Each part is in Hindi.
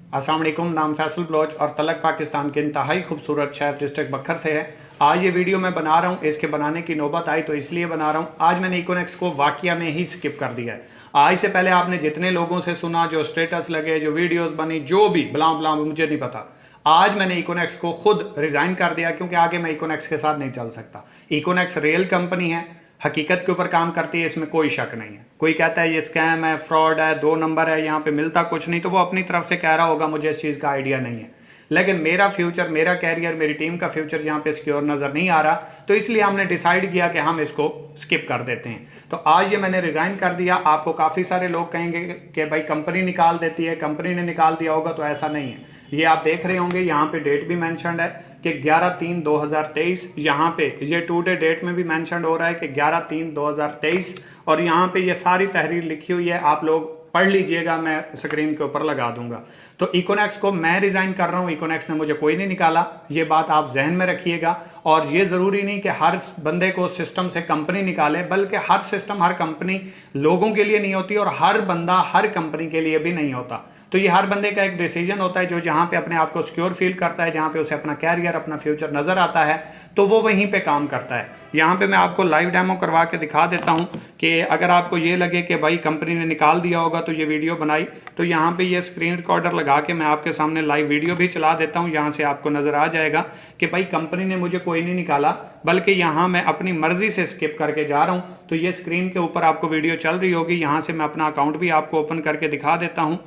अस्सलाम वालेकुम। नाम फैसल बलोच और तलक पाकिस्तान के इंतहाई खूबसूरत शहर डिस्ट्रिक्ट बखर से है। आज ये वीडियो मैं बना रहा हूँ, इसके बनाने की नौबत आई तो इसलिए बना रहा हूँ। आज मैंने इकोनेक्स को वाकया में ही स्किप कर दिया है। आज से पहले आपने जितने लोगों से सुना, जो स्टेटस लगे, जो वीडियोस बनी, जो भी बला बला मुझे नहीं पता, आज मैंने इकोनेक्स को खुद रिजाइन कर दिया क्योंकि आगे मैं इकोनेक्स के साथ नहीं चल सकता। इकोनेक्स रियल कंपनी है, हकीकत के ऊपर काम करती है, इसमें कोई शक नहीं है। कोई कहता है ये स्कैम है, फ्रॉड है, 2 नंबर है, यहाँ पे मिलता कुछ नहीं, तो वो अपनी तरफ से कह रहा होगा, मुझे इस चीज़ का आइडिया नहीं है। लेकिन मेरा फ्यूचर, मेरा कैरियर, मेरी टीम का फ्यूचर यहाँ पे सिक्योर नज़र नहीं आ रहा, तो इसलिए हमने डिसाइड किया कि हम इसको स्किप कर देते हैं। तो आज ये मैंने रिज़ाइन कर दिया। आपको काफ़ी सारे लोग कहेंगे कि भाई कंपनी निकाल देती है, कंपनी ने निकाल दिया होगा, तो ऐसा नहीं है। ये आप देख रहे होंगे, यहाँ पे डेट भी मेंशन्ड है कि 11/3/2023। यहाँ पे ये टुडे डेट में भी मेंशन हो रहा है कि 11/3/2023, और यहाँ पे ये सारी तहरीर लिखी हुई है, आप लोग पढ़ लीजिएगा, मैं स्क्रीन के ऊपर लगा दूंगा। तो इकोनेक्स को मैं रिजाइन कर रहा हूँ, इकोनेक्स ने मुझे कोई नहीं निकाला, ये बात आप जहन में रखिएगा। और ये जरूरी नहीं कि हर बंदे को सिस्टम से कंपनी निकाले, बल्कि हर सिस्टम, हर कंपनी लोगों के लिए नहीं होती, और हर बंदा हर कंपनी के लिए भी नहीं होता। तो ये हर बंदे का एक डिसीजन होता है, जो जहाँ पे अपने आप को सिक्योर फील करता है, जहाँ पे उसे अपना कैरियर, अपना फ्यूचर नजर आता है, तो वो वहीं पे काम करता है। यहाँ पे मैं आपको लाइव डेमो करवा के दिखा देता हूँ कि अगर आपको ये लगे कि भाई कंपनी ने निकाल दिया होगा तो ये वीडियो बनाई, तो यहाँ पे ये स्क्रीन रिकॉर्डर लगा के मैं आपके सामने लाइव वीडियो भी चला देता हूँ। यहाँ से आपको नजर आ जाएगा कि भाई कंपनी ने मुझे कोई नहीं निकाला, बल्कि यहाँ मैं अपनी मर्जी से स्किप करके जा रहा हूँ। तो ये स्क्रीन के ऊपर आपको वीडियो चल रही होगी, यहाँ से मैं अपना अकाउंट भी आपको ओपन करके दिखा देता हूँ।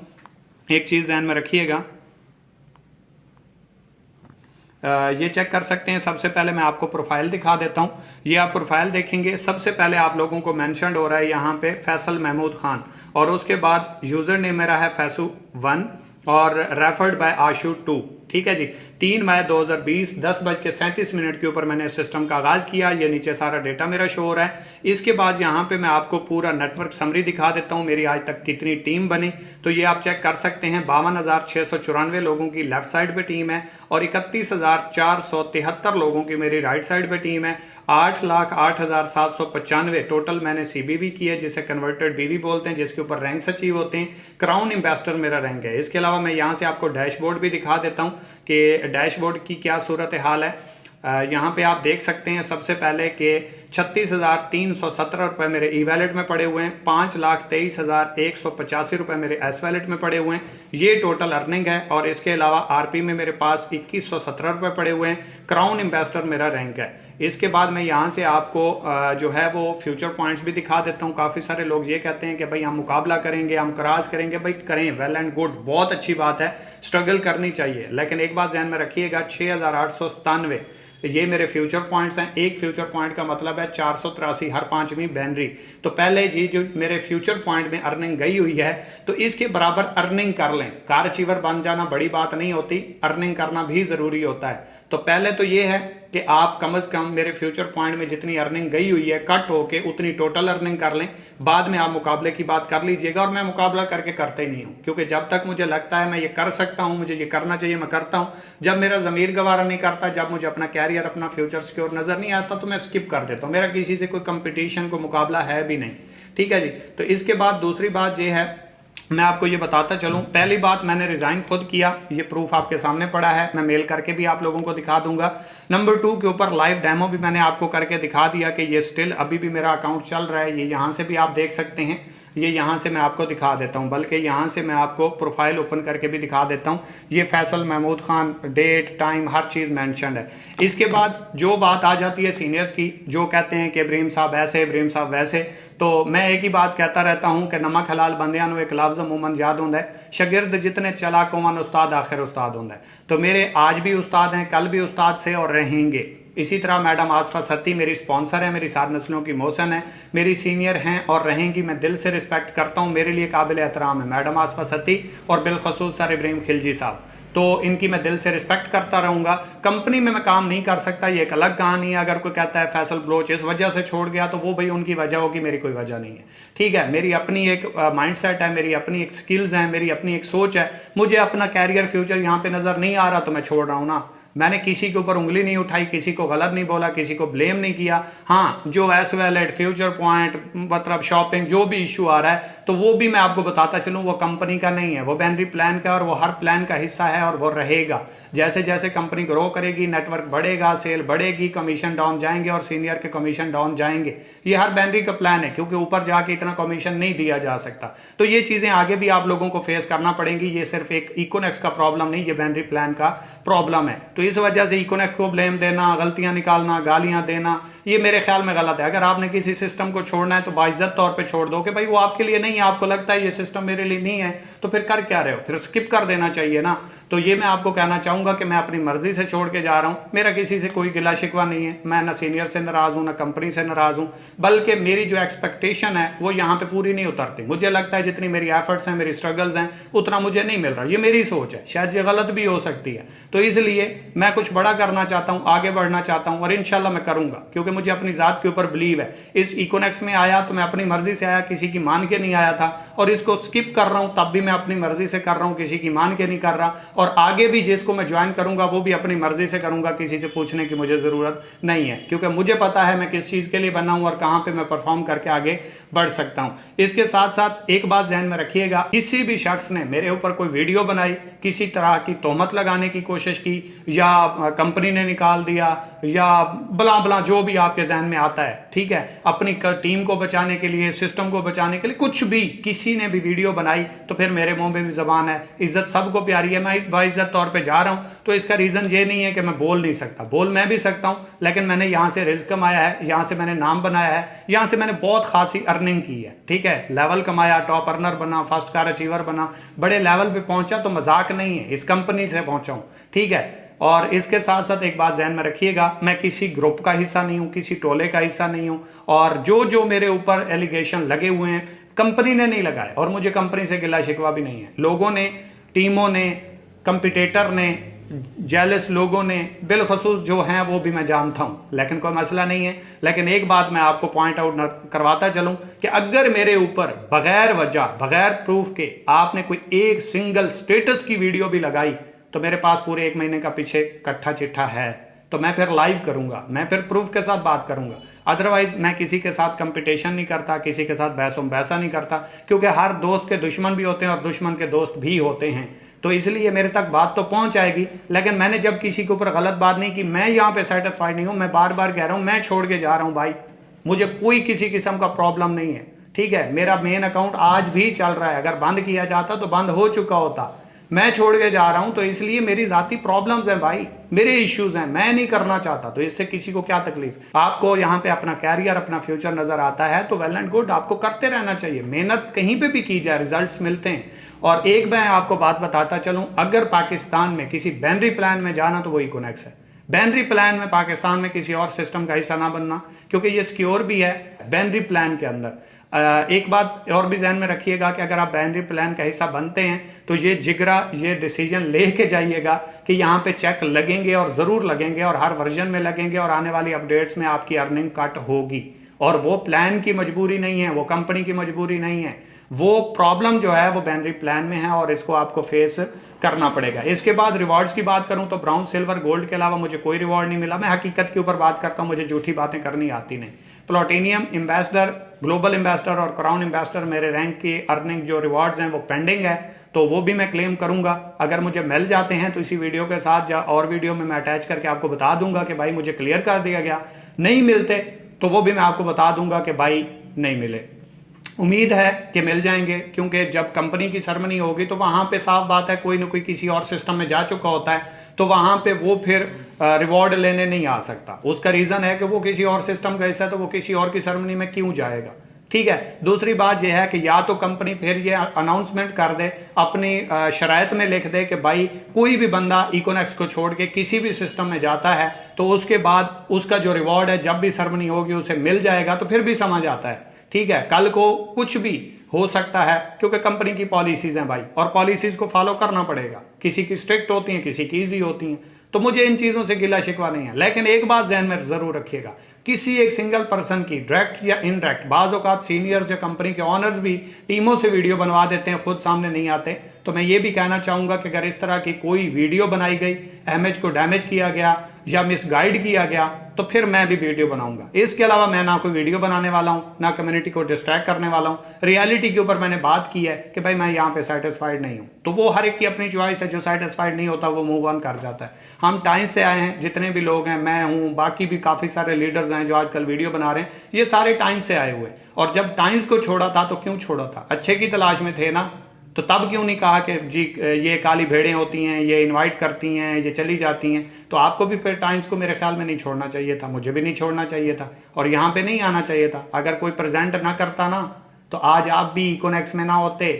एक चीज़ ध्यान में रखिएगा, ये चेक कर सकते हैं। सबसे पहले मैं आपको प्रोफाइल दिखा देता हूँ। ये आप प्रोफाइल देखेंगे, सबसे पहले आप लोगों को मेंशन्ड हो रहा है यहाँ पे फैसल महमूद खान, और उसके बाद यूज़र नेम मेरा है फैसू1 और रेफर्ड बाय आशू 2। ठीक है जी। 3 मई 2020 10:37 के ऊपर मैंने सिस्टम का आगाज़ किया। ये नीचे सारा डेटा मेरा शो हो रहा है। इसके बाद यहाँ पे मैं आपको पूरा नेटवर्क समरी दिखा देता हूँ, मेरी आज तक कितनी टीम बनी। तो ये आप चेक कर सकते हैं, 52,694 लोगों की लेफ्ट साइड पे टीम है, और 31,473 लोगों की मेरी राइट साइड पे टीम है। 8,08,795 टोटल मैंने CBV की है, जिसे कन्वर्टेड BV बोलते हैं, जिसके ऊपर रैंक्स अचीव होते हैं। क्राउन इन्वेस्टर मेरा रैंक है। इसके अलावा मैं यहाँ से आपको डैशबोर्ड भी दिखा देता हूँ कि डैशबोर्ड की क्या सूरत हाल है। यहाँ पे आप देख सकते हैं सबसे पहले कि 36,317 रुपये मेरे ई वैलेट में पड़े हुए हैं, 5,23,185 रुपये मेरे एस वैलेट में पड़े हुए हैं। ये टोटल अर्निंग है। और इसके अलावा RP में मेरे पास 2,117 रुपये पड़े हुए हैं। क्राउन इन्वेस्टर मेरा रैंक है। इसके बाद मैं यहाँ से आपको जो है वो फ्यूचर पॉइंट्स भी दिखा देता हूँ। काफ़ी सारे लोग ये कहते हैं कि भाई हम मुकाबला करेंगे, हम क्रॉस करेंगे। भाई करें, वेल एंड गुड, बहुत अच्छी बात है, स्ट्रगल करनी चाहिए, लेकिन एक बात ध्यान में रखिएगा, 6,897 ये मेरे फ्यूचर पॉइंट्स हैं। एक फ्यूचर पॉइंट का मतलब है 483 हर 5वीं बैनरी। तो पहले ये जो मेरे फ्यूचर पॉइंट में अर्निंग गई हुई है, तो इसके बराबर अर्निंग कर लें। कार अचीवर बन जाना बड़ी बात नहीं होती, अर्निंग करना भी ज़रूरी होता है। तो पहले तो ये है कि आप कम से कम मेरे फ्यूचर पॉइंट में जितनी अर्निंग गई हुई है, कट होके उतनी टोटल अर्निंग कर लें। बाद में आप मुकाबले की बात कर लीजिएगा, और मैं मुकाबला करके करते ही नहीं हूँ, क्योंकि जब तक मुझे लगता है मैं ये कर सकता हूँ, मुझे ये करना चाहिए, मैं करता हूँ। जब मेरा ज़मीर गवारा नहीं करता, जब मुझे अपना कैरियर, अपना फ्यूचर सिक्योर नज़र नहीं आता, तो मैं स्किप कर देता हूँ। मेरा किसी से कोई कंपटीशन, को मुकाबला है भी नहीं। ठीक है जी। तो इसके बाद दूसरी बात ये है, मैं आपको ये बताता चलूं। पहली बात, मैंने रिजाइन खुद किया, ये प्रूफ आपके सामने पड़ा है, मैं मेल करके भी आप लोगों को दिखा दूंगा। नंबर 2 के ऊपर लाइव डेमो भी मैंने आपको करके दिखा दिया कि ये स्टिल अभी भी मेरा अकाउंट चल रहा है। ये यहाँ से भी आप देख सकते हैं, ये यहाँ से मैं आपको दिखा देता हूँ, बल्कि यहाँ से मैं आपको प्रोफाइल ओपन करके भी दिखा देता हूँ। ये फैसल महमूद खान, डेट, टाइम, हर चीज़ मैंशन्ड है। इसके बाद जो बात आ जाती है सीनियर्स की, जो कहते हैं कि इब्राहिम साहब ऐसे, इब्राहिम साहब वैसे, तो मैं एक ही बात कहता रहता हूँ कि नमक हलाल बंदियां नूं एक लफ्ज़ अमूमन याद होता है, शागिर्द जितने चलाक होवन उस्ताद आखिर उस्ताद होता है। तो मेरे आज भी उस्ताद हैं, कल भी उस्ताद से और रहेंगे। इसी तरह मैडम आसफा सत्ती मेरी स्पॉन्सर है, मेरी 7 नस्लों की मोहसन है, मेरी सीनियर हैं और रहेंगी। मैं दिल से रिस्पेक्ट करता हूँ, मेरे लिए काबिल एहतराम है मैडम आसफा सत्ती और बिलखसूस सर इब्राहिम खिलजी साहब। तो इनकी मैं दिल से रिस्पेक्ट करता रहूँगा। कंपनी में मैं काम नहीं कर सकता, ये एक अलग कहानी है। अगर कोई कहता है फैसल बलोच इस वजह से छोड़ गया, तो वो भाई उनकी वजह होगी, मेरी कोई वजह नहीं है। ठीक है, मेरी अपनी एक माइंडसेट है, मेरी अपनी एक स्किल्स हैं, मेरी अपनी एक सोच है। मुझे अपना कैरियर, फ्यूचर यहाँ पे नज़र नहीं आ रहा, तो मैं छोड़ रहा हूँ ना। मैंने किसी के ऊपर उंगली नहीं उठाई, किसी को गलत नहीं बोला, किसी को ब्लेम नहीं किया। हाँ, जो एस वैलेट, फ्यूचर पॉइंट, मतलब शॉपिंग, जो भी इशू आ रहा है, तो तो वो भी मैं आपको बताता चलूँ, वो कंपनी का नहीं है, वो बैनरी प्लान का, और वो हर प्लान का हिस्सा है और वो रहेगा। जैसे जैसे कंपनी ग्रो करेगी, नेटवर्क बढ़ेगा, सेल बढ़ेगी, कमीशन डाउन जाएंगे और सीनियर के कमीशन डाउन जाएंगे। ये हर बैनरी का प्लान है, क्योंकि ऊपर जाके इतना कमीशन नहीं दिया जा सकता। तो ये चीज़ें आगे भी आप लोगों को फेस करना पड़ेंगी। ये सिर्फ एक इकोनेक्स का प्रॉब्लम नहीं, ये बैनरी प्लान का प्रॉब्लम है। तो इस वजह से इकोनेक्स को ब्लेम देना, गलतियां निकालना, गालियां देना, ये मेरे ख्याल में गलत है। अगर आपने किसी सिस्टम को छोड़ना है तो बाइज्जत तौर पे छोड़ दो कि भाई वो आपके लिए नहीं है, आपको लगता है ये सिस्टम मेरे लिए नहीं है, तो फिर कर क्या रहे हो, फिर स्किप कर देना चाहिए ना। तो ये मैं आपको कहना चाहूंगा कि मैं अपनी मर्जी से छोड़ के जा रहा हूं, मेरा किसी से कोई गिला शिकवा नहीं है, मैं ना सीनियर से नाराज हूं, ना कंपनी से नाराज हूं, बल्कि मेरी जो एक्सपेक्टेशन है वो यहाँ पे पूरी नहीं उतरती। मुझे लगता है जितनी मेरी एफर्ट्स हैं, मेरी स्ट्रगल्स हैं, उतना मुझे नहीं मिल रहा। ये मेरी सोच है, शायद ये गलत भी हो सकती है। तो इसलिए मैं कुछ बड़ा करना चाहता हूं, आगे बढ़ना चाहता हूं, और इंशाल्लाह मैं करूंगा, क्योंकि मुझे अपनी जात के ऊपर बिलीव है। इस इकोनेक्स में आया तो मैं अपनी मर्जी से आया, किसी की मान के नहीं आया था, और इसको स्किप कर रहा हूं तब भी मैं अपनी मर्जी से कर रहा हूं, किसी की मान के नहीं कर रहा। और आगे भी जिसको मैं ज्वाइन करूंगा वो भी अपनी मर्जी से करूंगा, किसी से पूछने की मुझे जरूरत नहीं है, क्योंकि मुझे पता है मैं किस चीज के लिए बना हूं और कहां पे मैं परफॉर्म करके आगे बढ़ सकता हूं। इसके साथ साथ एक बात ध्यान में रखिएगा, किसी भी शख्स ने मेरे ऊपर कोई वीडियो बनाई, किसी तरह की तोहमत लगाने की कोशिश की, या कंपनी ने निकाल दिया, या बला बला जो भी आपके जहन में आता है, ठीक है, अपनी टीम को बचाने के लिए, सिस्टम को बचाने के लिए, कुछ भी किसी ने भी वीडियो बनाई, तो फिर मेरे मुंह में भी जबान है। इज्जत सबको प्यारी है, मैं बाइज्जत तौर पे जा रहा हूं, तो इसका रीजन ये नहीं है कि मैं बोल नहीं सकता, बोल मैं भी सकता हूं, लेकिन मैंने यहां से रिस्क कमाया है, यहां से मैंने नाम बनाया है, यहां से मैंने बहुत खासी अर्निंग की है, ठीक है, लेवल कमाया, टॉप अर्नर बना, फर्स्ट कार अचीवर बना, बड़े लेवल पे पहुंचा, तो मजाक नहीं है, इस कंपनी से पहुंचा हूं, ठीक है। और इसके साथ साथ एक बात ध्यान में रखिएगा, मैं किसी ग्रुप का हिस्सा नहीं हूं, किसी टोले का हिस्सा नहीं हूं, और जो जो मेरे ऊपर एलिगेशन लगे हुए हैं कंपनी ने नहीं लगाए, और मुझे कंपनी से गिला शिकवा भी नहीं है। लोगों ने, टीमों ने, कंपिटिटर ने, जेलस लोगों ने, बिलखसूस जो हैं वो भी मैं जानता हूं, लेकिन कोई मसला नहीं है। लेकिन एक बात मैं आपको पॉइंट आउट करवाता चलूं कि अगर मेरे ऊपर बगैर वजह, बगैर प्रूफ के आपने कोई एक सिंगल स्टेटस की वीडियो भी लगाई, तो मेरे पास पूरे 1 महीने का पीछे कट्ठा चिट्ठा है, तो मैं फिर लाइव करूंगा, मैं फिर प्रूफ के साथ बात करूंगा। अदरवाइज मैं किसी के साथ कंपटीशन नहीं करता, किसी के साथ बहसों बहसा नहीं करता, क्योंकि हर दोस्त के दुश्मन भी होते हैं और दुश्मन के दोस्त भी होते हैं। तो इसलिए मेरे तक बात तो पहुंच आएगी, लेकिन मैंने जब किसी के ऊपर गलत बात नहीं की, मैं यहाँ पे सेटिस्फाइड नहीं हूँ, मैं बार बार कह रहा हूँ मैं छोड़ के जा रहा हूँ भाई, मुझे कोई किसी किस्म का प्रॉब्लम नहीं है, ठीक है। मेरा मेन अकाउंट आज भी चल रहा है, अगर बंद किया जाता तो बंद हो चुका होता, मैं छोड़ के जा रहा हूं, तो इसलिए मेरी जाती प्रॉब्लम्स हैं भाई, मेरे इश्यूज हैं, मैं नहीं करना चाहता, तो इससे किसी को क्या तकलीफ। आपको यहाँ पे अपना कैरियर, अपना फ्यूचर नजर आता है तो वेल एंड गुड, आपको करते रहना चाहिए, मेहनत कहीं पे भी की जाए, रिजल्ट्स मिलते हैं। और एक मैं आपको बात बताता चलूं, अगर पाकिस्तान में किसी बैनरी प्लान में जाना तो वो इकोनेक्स है। बैनरी प्लान में पाकिस्तान में किसी और सिस्टम का हिस्सा ना बनना, क्योंकि ये सिक्योर भी है बैनरी प्लान के अंदर। एक बात और भी ध्यान में रखिएगा कि अगर आप बैनरी प्लान का हिस्सा बनते हैं तो ये जिगरा, ये डिसीजन लेके जाइएगा कि यहाँ पे चेक लगेंगे, और ज़रूर लगेंगे, और हर वर्जन में लगेंगे, और आने वाली अपडेट्स में आपकी अर्निंग कट होगी। और वो प्लान की मजबूरी नहीं है, वो कंपनी की मजबूरी नहीं है, वो प्रॉब्लम जो है वो बैनरी प्लान में है, और इसको आपको फेस करना पड़ेगा। इसके बाद रिवॉर्ड्स की बात करूं तो ब्राउन, सिल्वर, गोल्ड के अलावा मुझे कोई रिवॉर्ड नहीं मिला। मैं हकीकत के ऊपर बात करता हूं, मुझे झूठी बातें करनी आती नहीं। प्लैटिनम, एम्बेसडर, ग्लोबल एम्बेसडर और क्राउन एम्बेसडर मेरे रैंक की अर्निंग जो रिवॉर्ड्स हैं वो पेंडिंग है, तो वो भी मैं क्लेम करूंगा। अगर मुझे मिल जाते हैं तो इसी वीडियो के साथ या और वीडियो में मैं अटैच करके आपको बता दूंगा कि भाई मुझे क्लियर कर दिया गया। नहीं मिलते तो वो भी मैं आपको बता दूंगा कि भाई नहीं मिले। उम्मीद है कि मिल जाएंगे, क्योंकि जब कंपनी की सेरेमनी होगी तो वहां पे साफ बात है कोई ना कोई किसी और सिस्टम में जा चुका होता है, तो वहां पे वो फिर रिवॉर्ड लेने नहीं आ सकता। उसका रीजन है कि वो किसी और सिस्टम का हिस्सा है, तो वो किसी और की सेरेमनी में क्यों जाएगा, ठीक है। दूसरी बात यह है कि या तो कंपनी फिर ये अनाउंसमेंट कर दे, अपनी शराइत में लिख दे कि भाई कोई भी बंदा इकोनेक्स को छोड़ के किसी भी सिस्टम में जाता है तो उसके बाद उसका जो रिवॉर्ड है जब भी सेरेमनी होगी उसे मिल जाएगा, तो फिर भी समझ आता है, ठीक है। कल को कुछ भी हो सकता है, क्योंकि कंपनी की पॉलिसीज हैं भाई, और पॉलिसीज को फॉलो करना पड़ेगा। किसी की स्ट्रिक्ट होती हैं, किसी की ईजी होती हैं, तो मुझे इन चीज़ों से गिला शिकवा नहीं है। लेकिन एक बात ध्यान में ज़रूर रखिएगा, किसी एक सिंगल पर्सन की डायरेक्ट या इनडायरेक्ट, बाज़ औक़ात सीनियर्स या कंपनी के ऑनर्स भी टीमों से वीडियो बनवा देते हैं, खुद सामने नहीं आते। तो मैं ये भी कहना चाहूँगा कि अगर इस तरह की कोई वीडियो बनाई गई, इमेज को डैमेज किया गया, या मिसगाइड किया गया तो फिर मैं भी वीडियो बनाऊंगा। इसके अलावा मैं ना कोई वीडियो बनाने वाला हूं, ना कम्युनिटी को डिस्ट्रैक्ट करने वाला हूं। रियलिटी के ऊपर मैंने बात की है कि भाई मैं यहाँ पे सेटिस्फाइड नहीं हूं, तो वो हर एक की अपनी चॉइस है। जो सेटिस्फाइड नहीं होता वो मूव ऑन कर जाता है। हम टाइम्स से आए हैं, जितने भी लोग हैं, मैं हूँ, बाकी भी काफ़ी सारे लीडर्स हैं जो आजकल वीडियो बना रहे हैं, ये सारे टाइम्स से आए हुए। और जब टाइम्स को छोड़ा था तो क्यों छोड़ा था? अच्छे की तलाश में थे ना, तो तब क्यों नहीं कहा कि जी ये काली भेड़ें होती हैं, ये इनवाइट करती हैं, ये चली जाती हैं? तो आपको भी फिर टाइम्स को मेरे ख्याल में नहीं छोड़ना चाहिए था, मुझे भी नहीं छोड़ना चाहिए था, और यहाँ पे नहीं आना चाहिए था। अगर कोई प्रेजेंट ना करता ना, तो आज आप भी इकोनेक्स में ना होते,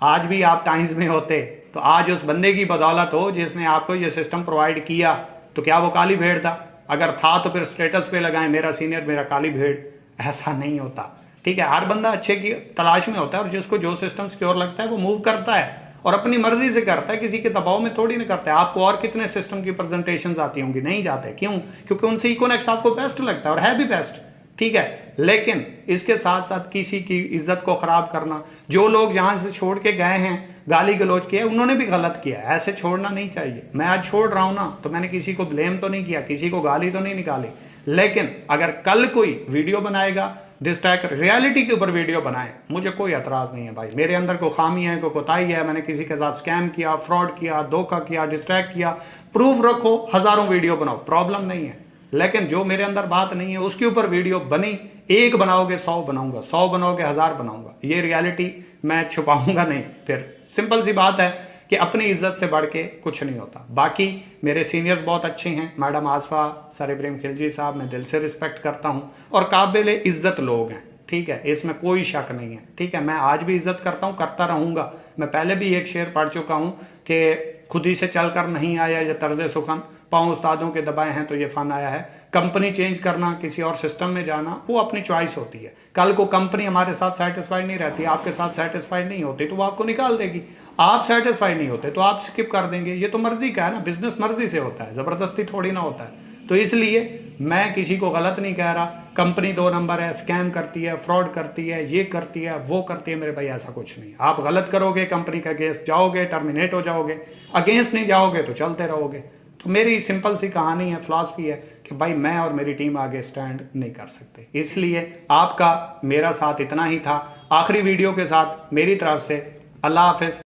आज भी आप टाइम्स में होते। तो आज उस बंदे की बदौलत हो जिसने आपको ये सिस्टम प्रोवाइड किया। तो क्या वो काली भेड़ था? अगर था तो फिर स्टेटस पे लगाएं मेरा सीनियर, मेरा काली भेड़। ऐसा नहीं होता, ठीक है। हर बंदा अच्छे की तलाश में होता है, और जिसको जो सिस्टम सिक्योर लगता है वो मूव करता है, और अपनी मर्जी से करता है, किसी के दबाव में थोड़ी नहीं करता है। आपको और कितने सिस्टम की प्रेजेंटेशंस आती होंगी, नहीं जाते। क्यों? क्योंकि उनसे इकोनेक्स आपको बेस्ट लगता है, और है भी बेस्ट, ठीक है। लेकिन इसके साथ साथ किसी की इज्जत को खराब करना, जो लोग जहां से छोड़ के गए हैं, गाली गलौज किया, उन्होंने भी गलत किया, ऐसे छोड़ना नहीं चाहिए। मैं आज छोड़ रहा हूं ना, तो मैंने किसी को ब्लेम तो नहीं किया, किसी को गाली तो नहीं निकाली। लेकिन अगर कल कोई वीडियो बनाएगा डिस्ट्रैक्ट, रियलिटी के ऊपर वीडियो बनाए, मुझे कोई एतराज़ नहीं है भाई। मेरे अंदर कोई खामी है, कोई कोताही है, मैंने किसी के साथ स्कैम किया, फ्रॉड किया, धोखा किया, डिस्ट्रैक्ट किया, प्रूफ रखो, हज़ारों वीडियो बनाओ, प्रॉब्लम नहीं है। लेकिन जो मेरे अंदर बात नहीं है उसके ऊपर वीडियो बनी, एक बनाओगे 100 बनाऊंगा, 100 बनाओगे 1000 बनाऊंगा, ये रियलिटी मैं छुपाऊंगा नहीं। फिर सिंपल सी बात है कि अपनी इज्जत से बढ़ के कुछ नहीं होता। बाकी मेरे सीनियर्स बहुत अच्छे हैं, मैडम आसफा, सर इब्राहिम खिलजी साहब, मैं दिल से रिस्पेक्ट करता हूं, और काबिल इज्जत लोग हैं, ठीक है, इसमें कोई शक नहीं है, ठीक है। मैं आज भी इज्जत करता हूं, करता रहूंगा। मैं पहले भी एक शेर पढ़ चुका हूं कि खुद ही से चलकर नहीं आया ये तर्ज सुखन, पाँव उस्तादों के दबाए हैं तो ये फन आया है। कंपनी चेंज करना, किसी और सिस्टम में जाना, वो अपनी चॉइस होती है। कल को कंपनी हमारे साथ सेटिस्फाइड नहीं रहती, आपके साथ सेटिस्फाइड नहीं होती, तो वो आपको निकाल देगी। आप सेटिस्फाइड नहीं होते तो आप स्किप कर देंगे, ये तो मर्जी का है ना, बिजनेस मर्जी से होता है, ज़बरदस्ती थोड़ी ना होता है। तो इसलिए मैं किसी को गलत नहीं कह रहा, कंपनी 2 नंबर है, स्कैम करती है, फ्रॉड करती है, ये करती है, वो करती है, मेरे भाई ऐसा कुछ नहीं। आप गलत करोगे, कंपनी का अगेंस्ट जाओगे, टर्मिनेट हो जाओगे, अगेंस्ट नहीं जाओगे तो चलते रहोगे। तो मेरी सिंपल सी कहानी है, फिलॉसफी है कि भाई मैं और मेरी टीम आगे स्टैंड नहीं कर सकते। इसलिए आपका मेरा साथ इतना ही था। आखिरी वीडियो के साथ मेरी तरफ से अल्लाह हाफिज़।